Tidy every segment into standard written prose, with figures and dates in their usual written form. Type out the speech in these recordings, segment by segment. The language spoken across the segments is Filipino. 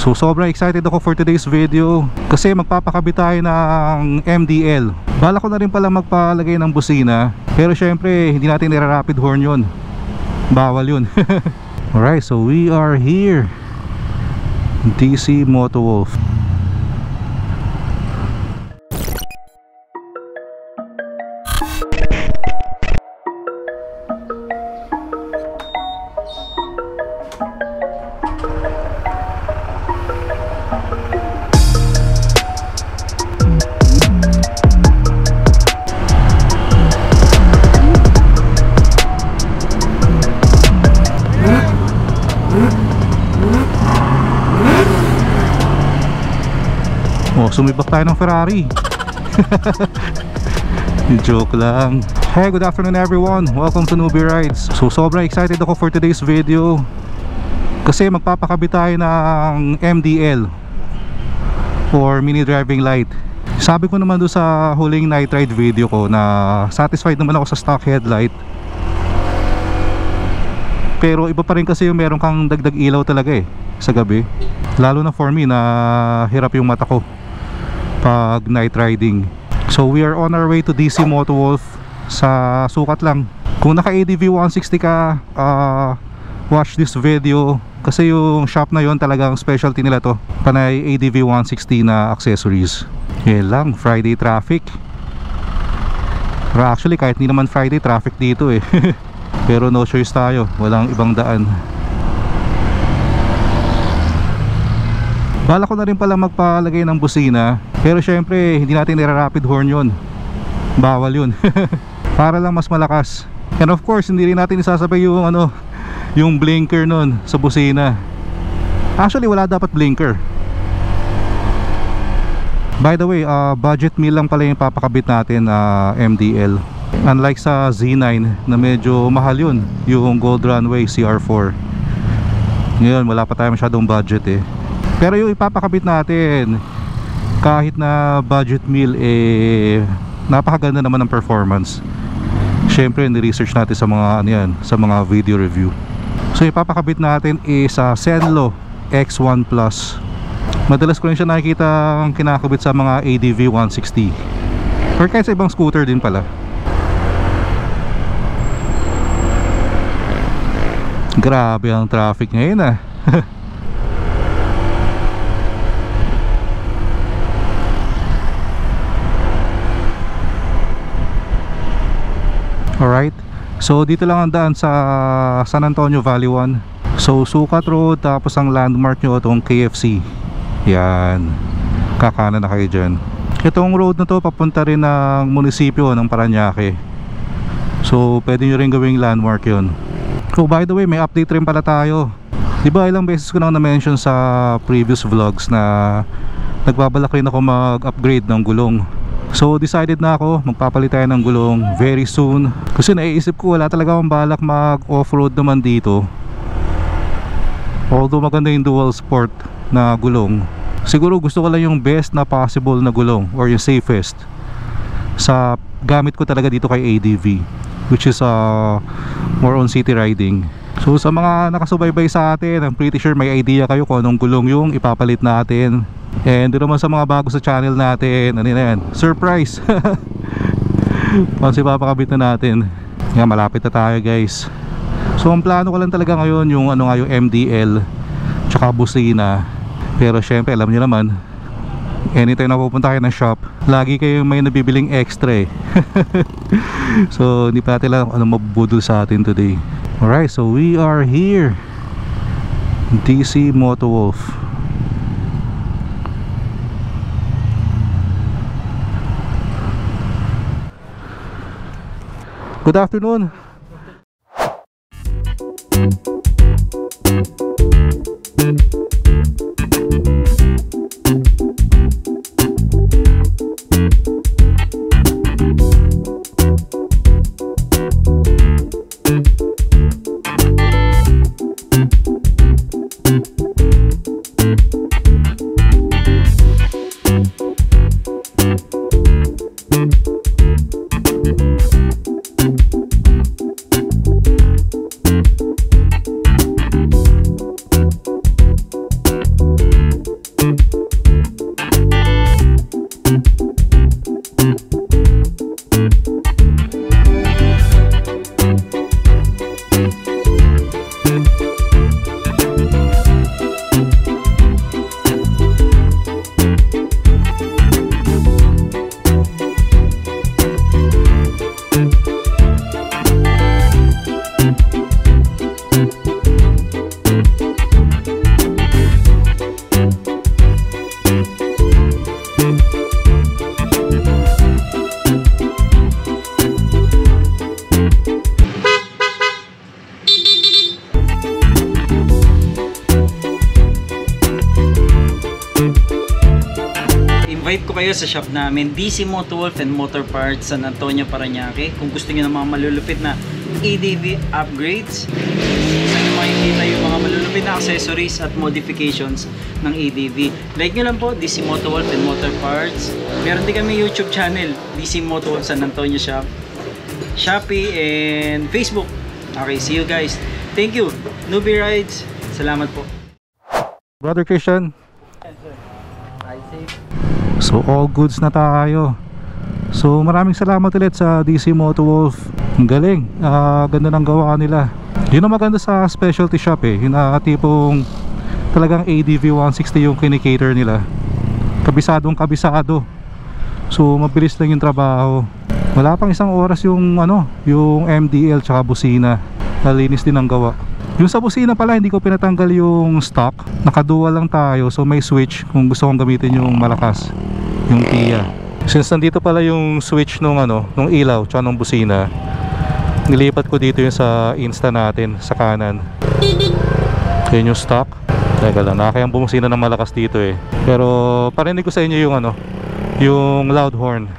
So sobrang excited ako for today's video kasi magpapakabit tayo ng MDL. Bala ko na rin pala magpalagay ng busina, pero syempre hindi natin nira-rapid horn yun, bawal yun. Alright, so we are here, DC Motowolf. Sumibak tayo ng Ferrari. Joke lang. Hey, good afternoon everyone. Welcome to Newbie Rides. So sobrang excited ako for today's video kasi magpapakabit tayo ng MDL or mini driving light. Sabi ko naman doon sa huling night ride video ko na satisfied naman ako sa stock headlight, pero iba pa rin kasi yung meron kang dagdag ilaw talaga sa gabi, lalo na for me na hirap yung mata ko pag night riding. So we are on our way to DC Motowolf. Sa sukat lang, kung naka ADV 160 ka, watch this video kasi yung shop na yon talagang specialty nila to, panay ADV 160 na accessories. Yan lang, Friday traffic. Pero actually kahit hindi naman Friday traffic dito pero no choice tayo, walang ibang daan. Bala ko na rin pala magpalagay ng busina, pero syempre hindi natin nira-rapid horn yun, bawal yun. Para lang mas malakas. And of course hindi rin natin isasabay yung yung blinker nun sa busina. Actually wala dapat blinker. By the way, budget meal lang pala yung papakabit natin, MDL. Unlike sa Z9 na medyo mahal yun, yung Gold Runway CR4. Ngayon wala pa tayo masyadong budget Pero yung ipapakabit natin, kahit na budget meal, napakaganda naman ng performance. Syempre ni-research natin sa mga sa mga video review. So ipapakabit natin sa Zenlo X1 Plus. Madalas ko rin siya nakikita ang kinakabit sa mga ADV 160 or kahit sa ibang scooter din pala. Grabe ang traffic ngayon Alright, so dito lang ang daan sa San Antonio Valley 1. So Sukat Road, tapos ang landmark nyo itong KFC. Yan, kakanan na kayo dyan. Itong road na to papunta rin ng munisipyo ng Parañaque. So pwede nyo rin gawing landmark yun. So by the way, may update rin pala tayo. Diba ilang beses ko nang na-mention sa previous vlogs na nagbabalak rin ako mag-upgrade ng gulong. So decided na ako, magpapalit tayo ng gulong very soon. Kasi naiisip ko wala talaga akong balak mag off-road naman dito. Although maganda yung dual sport na gulong, siguro gusto ko lang yung best na possible na gulong or yung safest sa gamit ko talaga dito kay ADV, which is more on city riding. So sa mga nakasubaybay sa atin, I'm pretty sure may idea kayo kung anong gulong yung ipapalit natin. And doon naman sa mga bago sa channel natin, surprise. Once ipapakabit na natin, malapit na tayo guys. So ang plano ko lang talaga ngayon yung yung MDL tsaka busina. Pero syempre alam niyo naman, anytime na pupunta kayo ng shop, lagi kayong may nabibiling extra So hindi pa natin lang mabudol sa atin today. Alright, so we are here, DC Motowolf. Good afternoon. Invite ko kayo sa shop namin, DC Motowolf and Motor Parts, San Antonio, Parañaque. Kung gusto niyo ng mga malulupit na ADV upgrades, saan nyo makikita yung mga malulupit na accessories at modifications ng ADV. Like nyo lang po, DC Motowolf and Motor Parts. Meron din kami YouTube channel, DC Motowolf San Antonio Shop, Shopee, and Facebook. Okay, see you guys. Thank you. Newbie Rides. Salamat po. Brother Christian. Ride safe. So all goods na tayo. So maraming salamat ulit sa DC Motowolf. Ang galing, ganda ng gawa nila. Yun ang maganda sa specialty shop eh. Yung tipong talagang ADV 160 yung kinikater nila. Kabisadong kabisado. So mabilis lang yung trabaho. Wala pang isang oras yung yung MDL tsaka busina. Nalinis din ang gawa. Yung sa busina pala hindi ko pinatanggal yung stock. Nakadual lang tayo, so may switch kung gusto kong gamitin yung malakas, yung TIA. Since nandito pala yung switch nung nung ilaw tsaka nung busina, nilipat ko dito yung sa insta natin sa kanan. Yun yung stock. Teka lang, nakakayang bumusina ng malakas dito eh. Pero parinig ko sa inyo yung yung loud horn.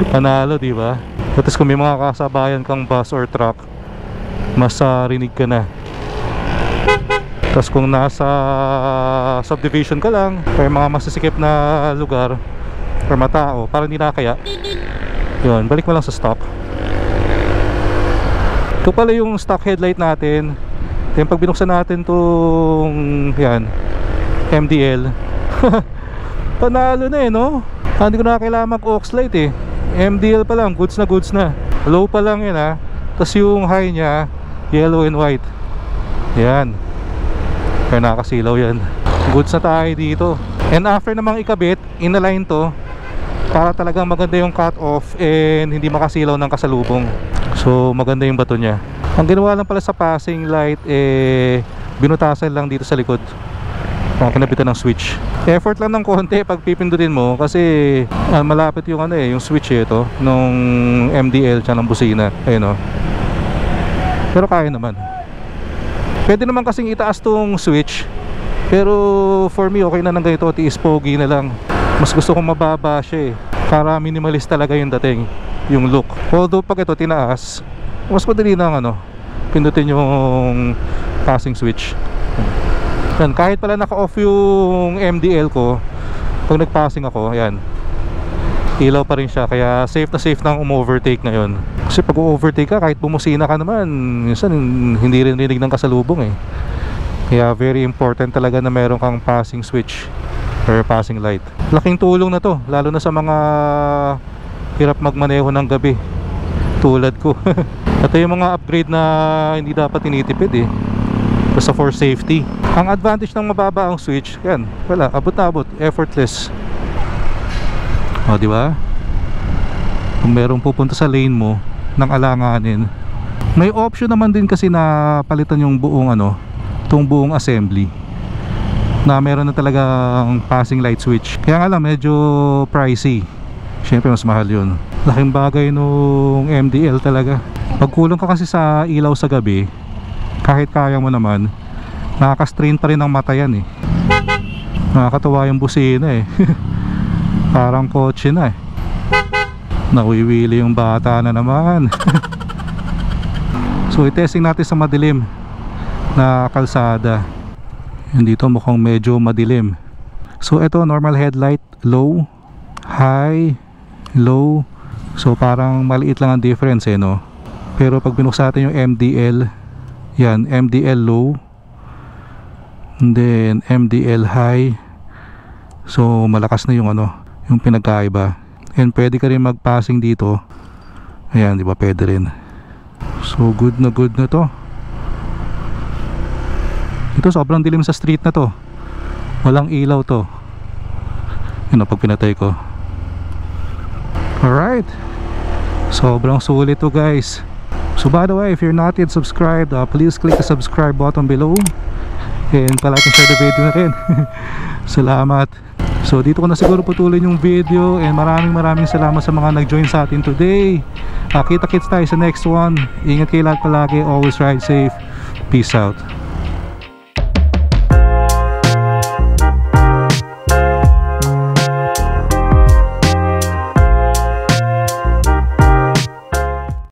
Panalo, di ba? Tapos kung may mga kasabayan kang bus or truck, mas rinig ka na. Tapos kung nasa subdivision ka lang or mga masisikip na lugar or matao, parang hindi nakakaya, yun, balik mo lang sa stock. Ito pala yung stock headlight natin. Then pag binuksan natin tong yan MDL, panalo na eh, no? Hindi ko na kailangan mag-aux light eh. MDL pa lang, goods na. Low pa lang yun ha. Tapos yung high nya, yellow and white. Yan. Kaya nakasilaw yan. Goods na tayo dito. And after namang ikabit, inalign to para talagang maganda yung cut off and hindi makasilaw ng kasalubong. So maganda yung bato nya. Ang ginawa lang pala sa passing light binutasan lang dito sa likod. Kinabitan ng switch. Effort lang ng konti pag pipindutin mo kasi malapit yung yung switch ito nung MDL tsaka ng busina. Ayun pero kaya naman. Pwede naman kasing itaas tong switch, pero for me okay na ng ganito, tiis pogi na lang. Mas gusto kong mababa siya eh, para minimalist talaga yung dating, yung look. Although pag ito tinaas, mas madali na pindutin yung passing switch. Yan, kahit pala naka-off yung MDL ko, pag nag-passing ako, yan, ilaw pa rin siya. Kaya safe na overtake ngayon. Kasi pag overtake ka, kahit bumusina ka naman, minsan hindi rin rinig ng kasalubong eh. Kaya very important talaga na meron kang passing switch or passing light. Laking tulong na to, lalo na sa mga hirap magmaneho ng gabi tulad ko. Ito yung mga upgrade na hindi dapat tinitipid eh, basta for safety. Ang advantage ng mababa ang switch, yan, wala, abot na abot, effortless. O, di ba? Kung merong pupunta sa lane mo ng alanganin, may option naman din kasi na palitan yung buong itong buong assembly na meron na talagang passing light switch. Kaya nga lang medyo pricey. Syempre mas mahal yun. Laking bagay nung MDL talaga. Pag kulang ka kasi sa ilaw sa gabi, kahit kaya mo naman, nakaka-strain pa rin ang mata yan eh. Nakakatawa yung busina eh. Parang kotse na eh. Nawiwili yung bata na naman. So i-testing natin sa madilim na kalsada. Dito mukhang medyo madilim. So ito normal headlight, low, high, low. So parang maliit lang ang difference eh, no? Pero pag binuksan natin yung MDL, yan, MDL low, and then MDL high. So malakas na yung yung pinagkaiba. And pwede ka rin mag-passing dito. Ayan, di ba? Pwede rin. So good na to. Ito sobrang dilim sa street na to. Walang ilaw to. Yun pag pinatay ko. Alright. Sobrang sulit to guys. So by the way, if you're not yet subscribed, please click the subscribe button below. And palike and share the video na rin. Salamat. So dito ko na siguro putulin yung video. And maraming salamat sa mga nag-join sa atin today. Kita-kits tayo sa next one. Ingat kayo lahat palagi. Always ride safe. Peace out.